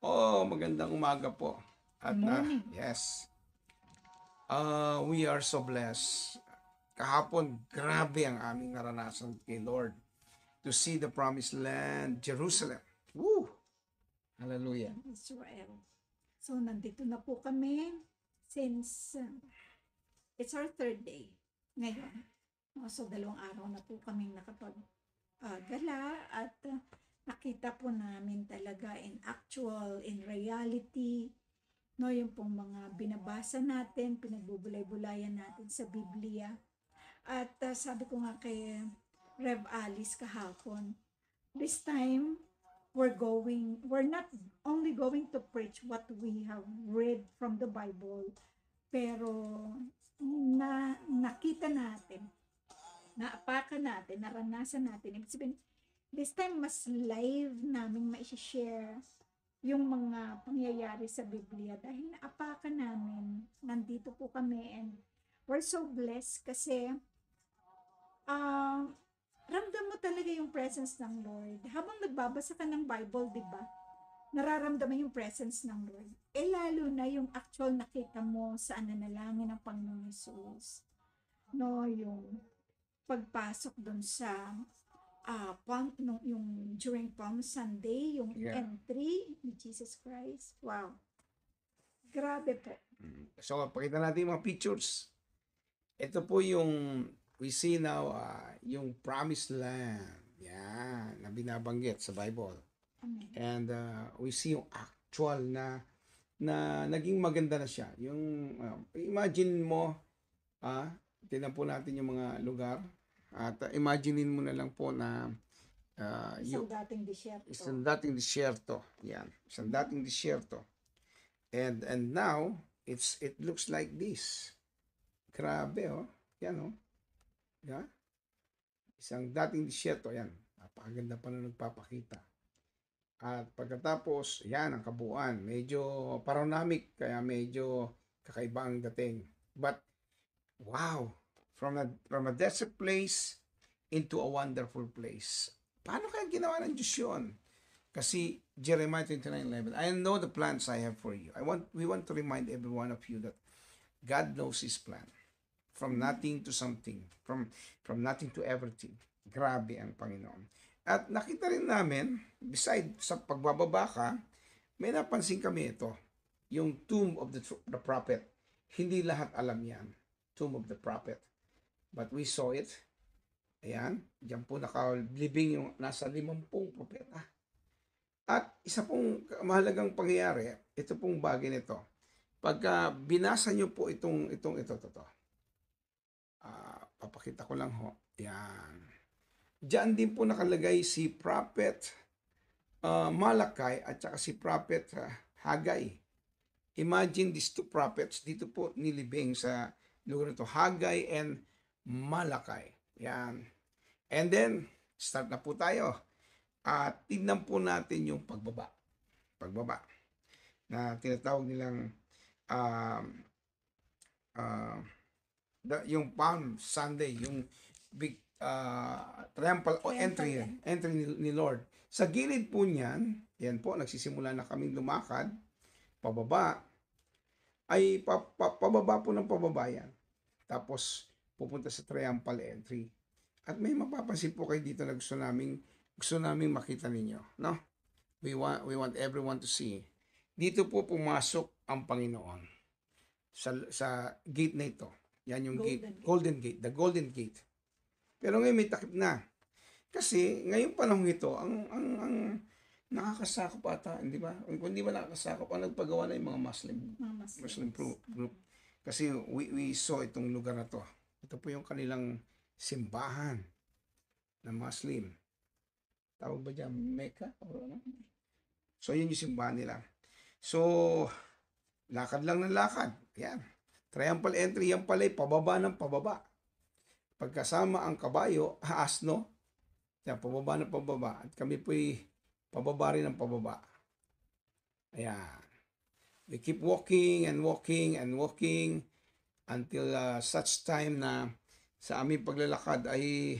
Oh, magandang umaga po. Good At morning. yes, we are so blessed. Kahapon, grabe ang aming naranasan kay Lord to see the promised land, Jerusalem. Woo! Hallelujah. In Israel. So, nandito na po kami since it's our third day ngayon. So, 2 araw na po kaming nakapag-gala at nakita po namin talaga in actual, in reality, no, yung pong mga binabasa natin, pinagbubulay-bulayan natin sa Biblia. At sabi ko nga kay Rev Alice kahapon, this time we're not only going to preach what we have read from the Bible, pero nakita natin, naapakan natin, naranasan natin. Ibig sabihin, this time mas live namin ma-share yung mga pangyayari sa Biblia dahil naapakan namin, nandito po kami and we're so blessed kasi ah ramdam mo talaga yung presence ng Lord. Habang nagbabasa ka ng Bible, di ba? Nararamdaman yung presence ng Lord. Lalo na yung actual nakita mo sa nanalangin ng Panginoong Jesus. No, yung pagpasok doon sa yung during Palm Sunday, yung Yeah. entry ni Jesus Christ. Wow. Grabe po. So, pakita natin yung mga pictures. Ito po yung we see now, yung promised land. Yan, na binabanggit sa Bible. Amen. And we see yung actual na naging maganda na siya. Yung imagine mo, tingnan po natin yung mga lugar at imaginein mo na lang po na Isang dating disyerto. isang dating disyerto. Yan, isang dating disyerto. And now it looks like this. Grabe oh. Yan oh. Yan. Isang dating disyerto yan. Napakaganda pa na nagpapakita. At pagkatapos, yan ang kabuuan. Medyo paronamic, kaya medyo kakaiba ang dating. But, wow! From a desert place into a wonderful place. Paano kaya ginawa ng Diyos yun? Kasi Jeremiah 29:11, I know the plans I have for you. We want to remind every one of you that God knows His plan. From nothing to something. From nothing to everything. Grabe ang Panginoon. At nakita rin namin, beside sa pagbababa ka, may napansin kami ito. Yung tomb of the prophet. Hindi lahat alam yan. Tomb of the prophet. But we saw it. Ayan. Diyan po nakalibing yung nasa 50 propeta. At isa pong mahalagang pangyayari, ito pong bagay nito. Pagka binasa nyo po ito. Papakita ko lang ho. Yan. Diyan din po nakalagay si Prophet Malakay at saka si Prophet Hagay. Imagine these two prophets dito po nilibing sa lugar nito. Hagay and Malakay. Yan. And then, start na po tayo. At tignan po natin yung pagbaba. Pagbaba. Na tinatawag nilang yung Palm Sunday, yung big triumphal entry ni Lord. Sa gilid po niyan, yan po, nagsisimula na kaming lumakad, pababa, ay pababa po ng pababa yan. Tapos, pupunta sa triumphal entry. At may mapapansin po kayo dito na gusto namin makita ninyo. No? We want everyone to see. Dito po pumasok ang Panginoon sa gate na ito. Yan yung golden gate, the golden gate. Pero ngayon may takip na. Kasi ngayong panahon ito, ang nakakasakop ata, hindi ba? Kung hindi ba nakakasakop, ang nagpagawa na yung mga Muslim group. Kasi we saw itong lugar na to. Ito po yung kanilang simbahan na Muslim. Tawag ba dyan? Mecca? So yun yung simbahan nila. So, lakad lang ng lakad. Yan. Triumphal entry, yan pala pababa ng pababa. Pagkasama ang kabayo, asno, yan, pababa ng pababa. At kami po'y pababa rin ng pababa. Ayan. We keep walking and walking and walking until such time na sa aming paglalakad ay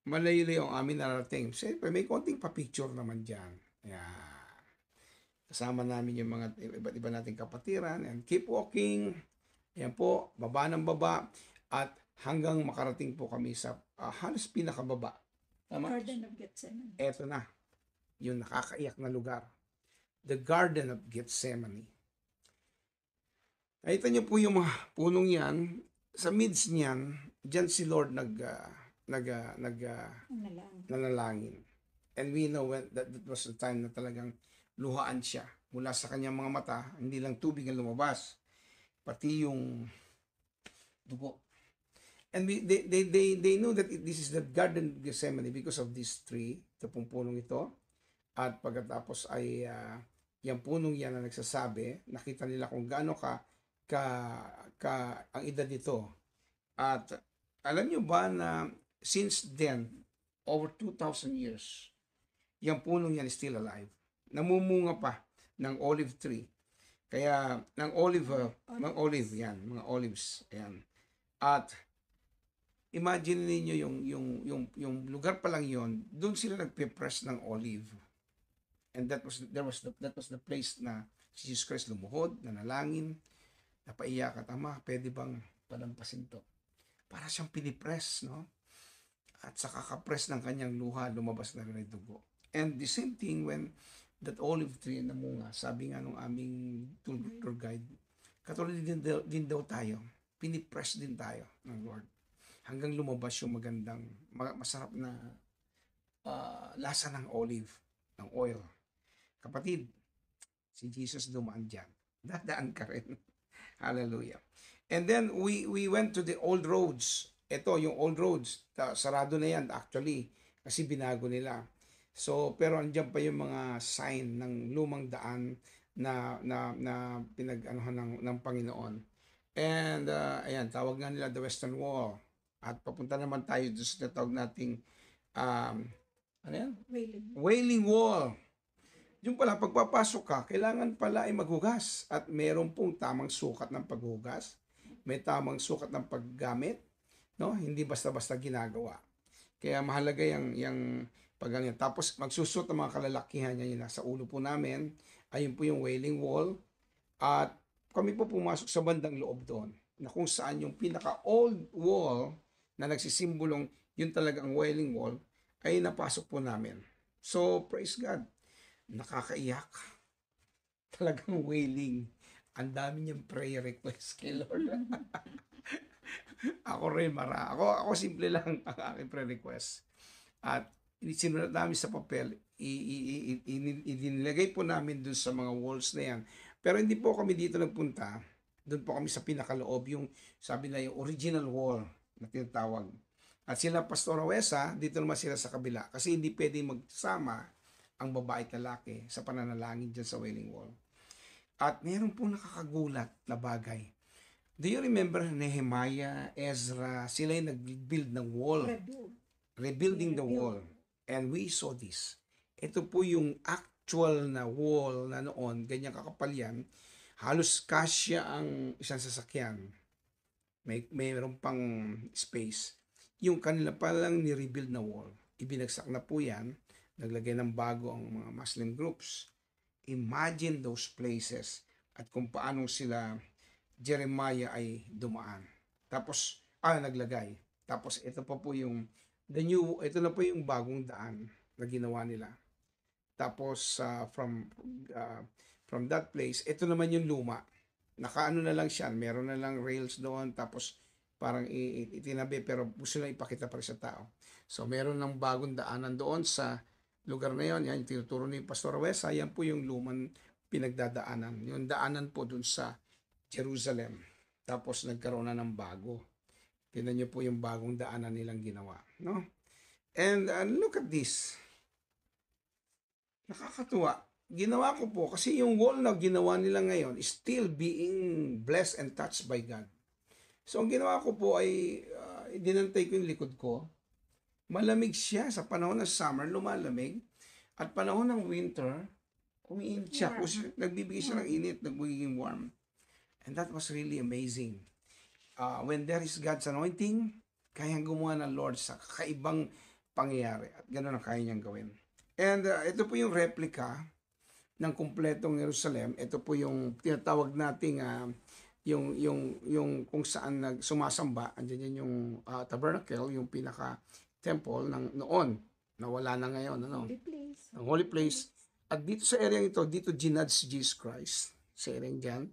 malayo ang aming narating. Siyempre, may konting pa-picture naman dyan. Ayan. Kasama namin yung mga iba't iba nating kapatiran. And keep walking. Ayan po, baba ng baba. At hanggang makarating po kami sa halos pinakababa. Tama? Garden of Gethsemane. Eto na, yung nakakaiyak na lugar. The Garden of Gethsemane. Nakita niyo po yung mga punong yan. Sa midst niyan, dyan si Lord nanalangin. And we know that was the time na talagang luhaan siya. Mula sa kanyang mga mata, hindi lang tubig ang lumabas, pati yung dugo. And they know that this is the Garden of Gethsemane because of this tree, ito pong punong ito. At pagkatapos ay yung punong yan na nagsasabi, nakita nila kung gaano ka ang edad nito. At alam nyo ba na since then, over 2,000 years, yung punong yan is still alive. Namumunga pa ng olive tree. Kaya, ng olive yan, mga olives. Ayan. At, imagine niyo yung lugar pa lang yon, doon sila nagpe-press ng olive. And that was the place na si Jesus Christ lumuhod, nanalangin, napaiyak at Ama, pwede bang palampasin to? Para siyang pinipress, no? At sa kakapress ng kanyang luha, lumabas na rin ang dugo. And the same thing when that olive tree namunga, sabi nga nung aming tour guide, katulad din daw tayo, pinipress din tayo ng Lord. Hanggang lumabas yung magandang, masarap na lasa ng olive, ng oil. Kapatid, si Jesus dumaan dyan. Dadaan ka rin. Hallelujah. And then we went to the old roads. Ito, yung old roads, sarado na yan actually kasi binago nila. So, pero andyan pa yung mga sign ng lumang daan na pinag-anuhan ng Panginoon. And ayan, tawag nga nila the Western Wall. At papunta naman tayo doon sa tawag nating ano yan? Wailing Wall. Yung pala, pagpapasok ka, kailangan pala ay maghugas at meron pong tamang sukat ng paghugas. May tamang sukat ng paggamit, no? Hindi basta-basta ginagawa. Kaya mahalaga yung pagganyan. Tapos magsusot ang mga kalalakihan niya yun sa ulo po namin. Ayun po yung Wailing Wall. At kami po pumasok sa bandang loob doon, na kung saan yung pinaka-old wall na nagsisimbolong yun talaga ang Wailing Wall ay napasok po namin. So, praise God. Nakakaiyak. Talagang wailing. Ang dami niyang prayer request kay Lord. Ako rin, Ako simple lang ang aking prayer request. At sinulat namin sa papel, inilagay po namin dun sa mga walls na yan. Pero hindi po kami dito nagpunta. Doon po kami sa pinakaloob, yung sabi na yung original wall na tinatawag. At sila Pastor Wesa, dito naman sila sa kabila. Kasi hindi pwede magsama ang babae at lalaki sa pananalangin dyan sa Wailing Wall. At meron po nakakagulat na bagay. Do you remember Nehemiah, Ezra, sila yung nag-build ng wall. Rebuilding the wall. And we saw this. Ito po yung actual na wall na noon, ganyan kakapal yan. Halos kasya ang isang sasakyan. Mayroon pang space. Yung kanila palang ni-rebuild na wall. Ibinagsak na po yan. Naglagay ng bago ang mga Muslim groups. Imagine those places at kung paano sila Jeremiah ay dumaan. Tapos, naglagay. Tapos, ito pa po yung ito na po yung bagong daan na ginawa nila. Tapos, from that place, ito naman yung luma. Nakaano na lang siya, meron na lang rails doon, tapos parang itinabi, pero gusto lang ipakita pa rin sa tao. So, meron ng bagong daanan doon sa lugar na yon. Yan, tinuturo ni Pastor Wesa, yan po yung lumang pinagdadaanan. Yung daanan po dun sa Jerusalem. Tapos nagkaroon na ng bago. Tingnan niyo po yung bagong daanan nilang ginawa, no? And look at this. Nakakatuwa. Ginawa ko po kasi yung wall na ginawa nila ngayon is still being blessed and touched by God. So ang ginawa ko po ay dinantay ko yung likod ko. Malamig siya sa panahon ng summer, lumalamig. At panahon ng winter, umiinit siya. Nagbibigay siya ng init, nagiging warm. And that was really amazing. When there is God's anointing, kayang gumawa ng Lord sa kakaibang pangyayari. At ganoon ang kaya niyang gawin. And ito po yung replica ng kumpletong Jerusalem. Ito po yung tinatawag nating yung kung saan sumasamba. Andiyan yan yung tabernacle, yung pinaka temple ng noon. Nawala na ngayon, ano? Holy place. Ang holy place. At dito sa area ito, dito ginad si Jesus Christ. Sa area dyan,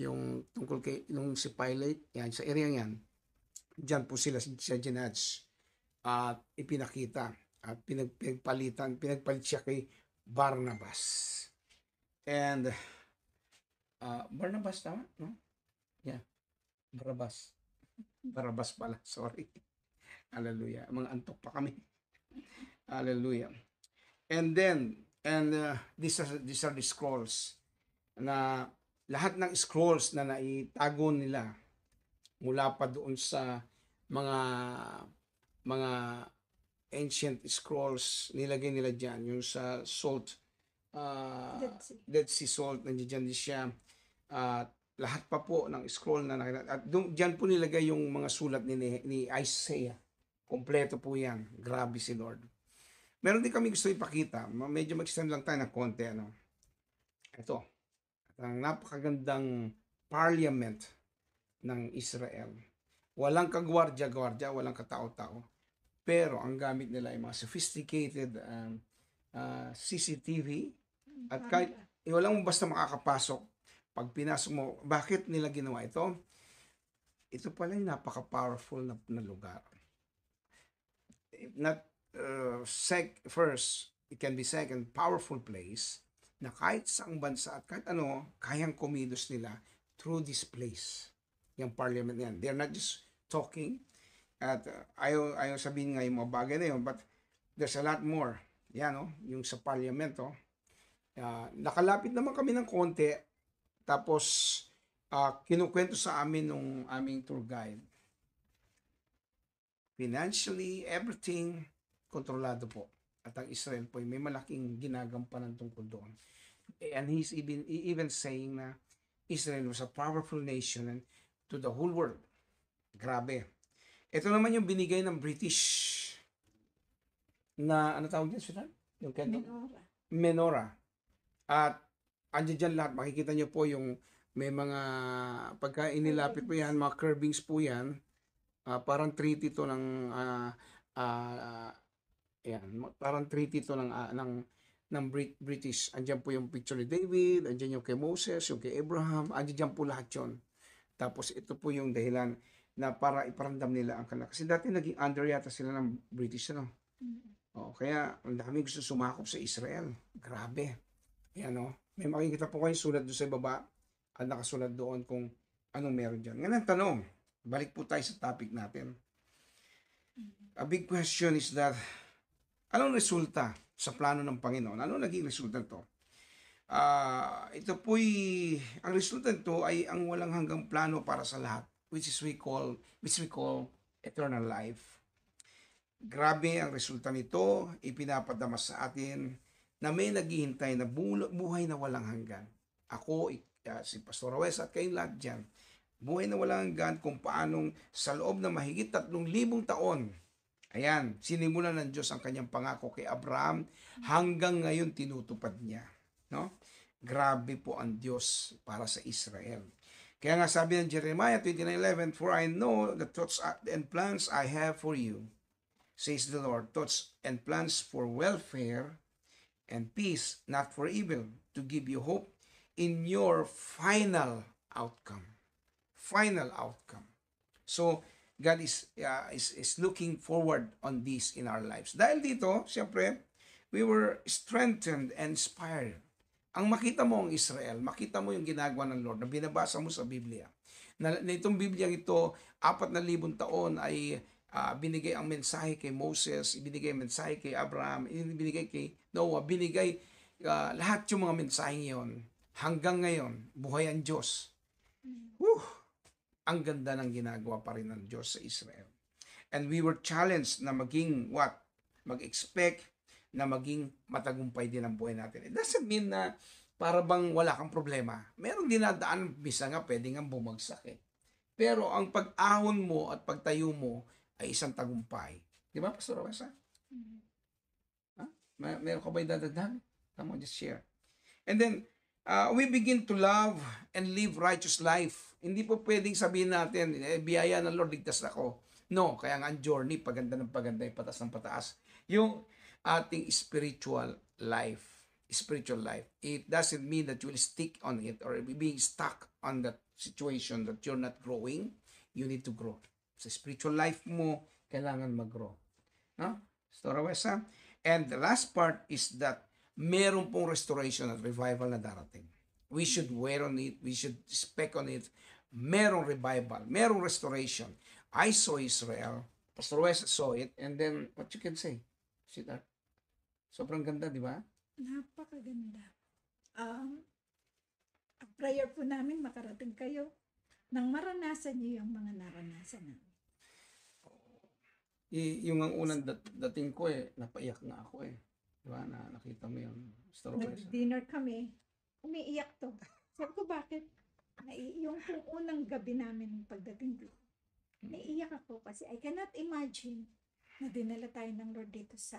yung tungkol kay nung si Pilate, yan, sa area yan, dyan po sila sa ginadge at ipinakita at pinagpalit siya kay Barnabas. And Barnabas tama, no? Yeah. Barabas pala, sorry. Hallelujah. Mga antok pa kami. Hallelujah. And these are the scrolls na lahat ng scrolls na naitago nila mula pa doon sa mga ancient scrolls, nilagay nila diyan yung sa salt, Dead Sea salt, nandiyan din siya. Lahat pa po ng scroll na nakita. At diyan po nilagay yung mga sulat ni Isaiah. Kompleto po yan. Grabe si Lord. Meron din kami gusto ipakita. Medyo mag-extend lang tayo ng konti. Ito. Ang napakagandang parliament ng Israel. Walang kagwardya-gwardya, walang katao-tao. Pero ang gamit nila ay mga sophisticated CCTV. At kahit walang basta makakapasok. Pag pinasok mo, bakit nila ginawa ito? Ito pala yung napaka-powerful na lugar. Not first, it can be second, powerful place na kahit saang bansa at kahit ano, kayang kumilos nila through this place. Yung parliament yan. They're not just talking at ayaw sabihin nga yung mga bagay na yun, but there's a lot more. Yan, yung sa parliament, nakalapit naman kami ng konti, tapos kinukwento sa amin nung aming tour guide. Financially, everything, kontrolado po. At ang Israel po, may malaking ginagampanan tungkol doon. And he's even saying na Israel was a powerful nation and to the whole world. Grabe. Ito naman yung binigay ng British na, ano tawag yan, Sudan? Yung Menora. At andyan dyan lahat, makikita nyo po yung may mga, pagka inilapit po yan, mga curvings po yan, parang treaty to ng yan, parang treaty to ng British. Andiyan po yung picture ni David, andiyan yung kay Moses, yung kay Abraham, andiyan po lahat yon. Tapos ito po yung dahilan na para iparamdam nila ang kanila. Kasi dati naging under yata sila ng British, kaya ang dami gusto sumakop sa Israel. Grabe. Yan, may makikita po kayo sulat doon sa baba at nakasulat doon kung anong meron dyan. Ngayon ang tanong, balik po tayo sa topic natin. A big question is that, anong resulta sa plano ng Panginoon? Anong naging resulta nito? Ito po'y, ang resulta nito ay ang walang hanggang plano para sa lahat, which we call eternal life. Grabe ang resulta nito, ipinapadama sa atin na may naghihintay na buhay na walang hanggan. Ako, si Pastor Wes at kayong lahat dyan, buhay na walang hanggan kung paanong sa loob ng mahigit 3,000 taon, ayan, sinimulan ng Diyos ang kanyang pangako kay Abraham, hanggang ngayon tinutupad niya. No? Grabe po ang Diyos para sa Israel. Kaya nga sabi ng Jeremiah 29:11, "For I know the thoughts and plans I have for you, says the Lord, thoughts and plans for welfare and peace, not for evil, to give you hope in your final outcome." Final outcome. So, God is looking forward on this in our lives. Dahil dito, siyempre, we were strengthened and inspired. Ang makita mo ang Israel, makita mo yung ginagawa ng Lord na binabasa mo sa Biblia. Na itong Biblia ito, 4,000 taon ay binigay ang mensahe kay Moses, ibinigay ang mensahe kay Abraham, ibinigay kay Noah, binigay lahat yung mga mensahe ngayon. Hanggang ngayon, buhay ang Diyos. Ang ganda ng ginagawa pa rin ng Diyos sa Israel. And we were challenged na maging mag-expect na maging matagumpay din ang buhay natin. It doesn't mean na para bang wala kang problema. Meron dinadaan, bisa nga pwede nga bumagsak Pero ang pag-ahon mo at pagtayo mo ay isang tagumpay. Di ba, Pastor Rosa? Meron ka ba idadagdag? Come on, just share. And then, we begin to love and live righteous life. Hindi po pwedeng sabihin natin, biyaya ng Lord, ligtas ako. No, kaya nga ang journey, paganda ng paganda, patas ng pataas. Yung ating spiritual life. It doesn't mean that you will stick on it or being stuck on that situation that you're not growing. You need to grow. Sa spiritual life mo, kailangan mag-grow. No? Pastor Wesa? And the last part is that meron pong restoration at revival na darating. We should wait on it. We should expect on it. Merong revival. Merong restoration. I saw Israel. Pastor Wes saw it. And then, what you can say? Sweetheart? Sobrang ganda, di ba? Napakaganda. Ang prayer po namin makarating kayo nang maranasan niyo yung mga naranasan namin. Yung ang unang dating ko napaiyak nga ako Di ba? Nakita mo yung Pastor Wes. Nag-dinner kami, umiiyak to. Sabi ko, bakit? Yung unang gabi namin pagdating dito, naiiyak ako kasi I cannot imagine na dinala tayo ng Lord dito sa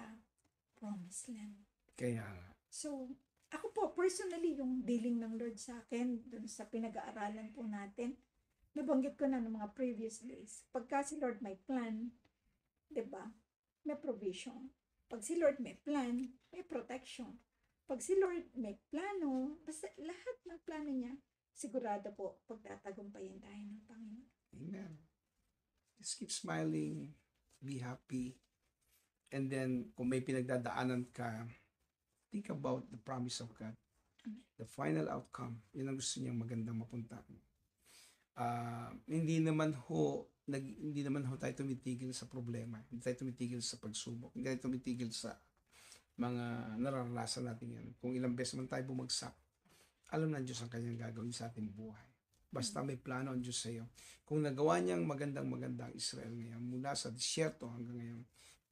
Promised Land. Kaya, So, ako po, personally, yung dealing ng Lord sa akin, dun sa pinag-aaralan po natin, nabanggit ko na ng mga previous days. Pagka si Lord may plan, 'di ba? May provision. Pag si Lord may plan, may protection. Pag si Lord may plano, basta lahat ng plano niya, sigurado po, pagtatagumpayan tayo ng Panginoon. amen. Just keep smiling. Be happy. And then, kung may pinagdadaanan ka, think about the promise of God. Amen. The final outcome. Yun ang gusto niyang magandang mapunta. Hindi naman ho tayo tumitigil sa problema. Hindi tayo tumitigil sa pagsubok. Hindi tayo tumitigil sa mga nararanasan natin yan. Kung ilang beses man tayo bumagsak, alam ng Diyos ang kanyang gagawin sa ating buhay. Basta may plano ang Diyos sa iyo. Kung nagawa niyang magandang Israel ngayon, mula sa disyerto hanggang ngayon,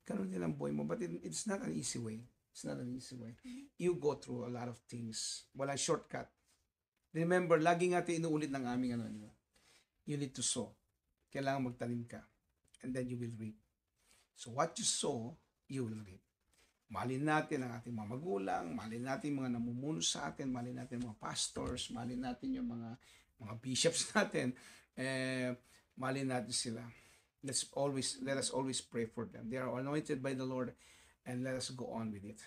ganun din ang buhay mo. But it's not an easy way. It's not an easy way. You go through a lot of things. Walang shortcut. Remember, lagi natin inuulit ng aming di ba? You need to sow. Kailangan magtanim ka. And then you will reap. So what you sow, you will reap. Mahalin natin ang ating mga magulang, mahalin natin mga namumuno sa atin, mahalin natin mga pastors, mahalin natin yung mga bishops natin, mahalin natin sila. Let us always pray for them. They are anointed by the Lord, and let us go on with it.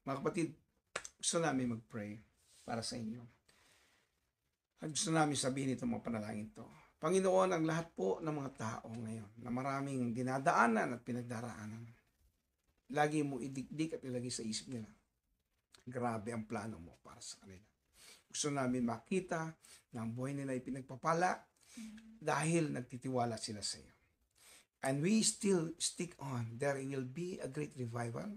Mga kapatid, gusto namin mag-pray para sa inyo. At gusto namin sabihin itong mga panalangin to. Panginoon, ang lahat po ng mga tao ngayon na maraming dinadaanan at pinagdaraanan, lagi mo idikdik at ilagay sa isip nila. Grabe ang plano mo para sa kanila. Gusto namin makita na ang buhay nila ay pinagpapala dahil nagtitiwala sila sa iyo. And we still stick on. There will be a great revival.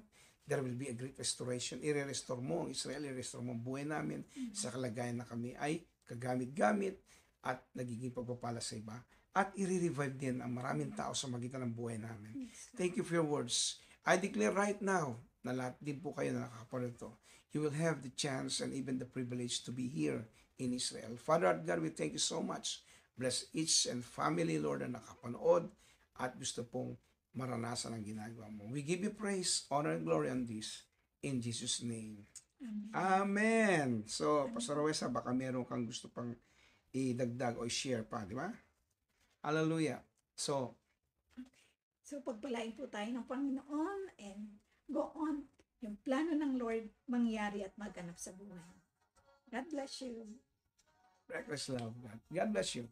There will be a great restoration. I-restore mo ang Israel, i-restore mo ang buhay namin sa kalagayan na kami ay kagamit-gamit at nagiging pagpapala sa iba. At i-revive din ang maraming tao sa magitan ng buhay namin. Thank you for your words. I declare right now na lahat din po kayo na nakakapanood ito, you will have the chance and even the privilege to be here in Israel. Father God, we thank you so much. Bless each and family, Lord, na nakapanood at gusto pong maranasan ang ginagawa mo. We give you praise, honor, and glory on this. In Jesus' name. Amen. Amen. So, Pastor Wesa, baka meron kang gusto pang idagdag o share pa, di ba? Hallelujah. So, pagpalain po tayo ng Panginoon and go on. Yung plano ng Lord mangyari at maganap sa buhay. God bless you. Reckless love, God. God bless you.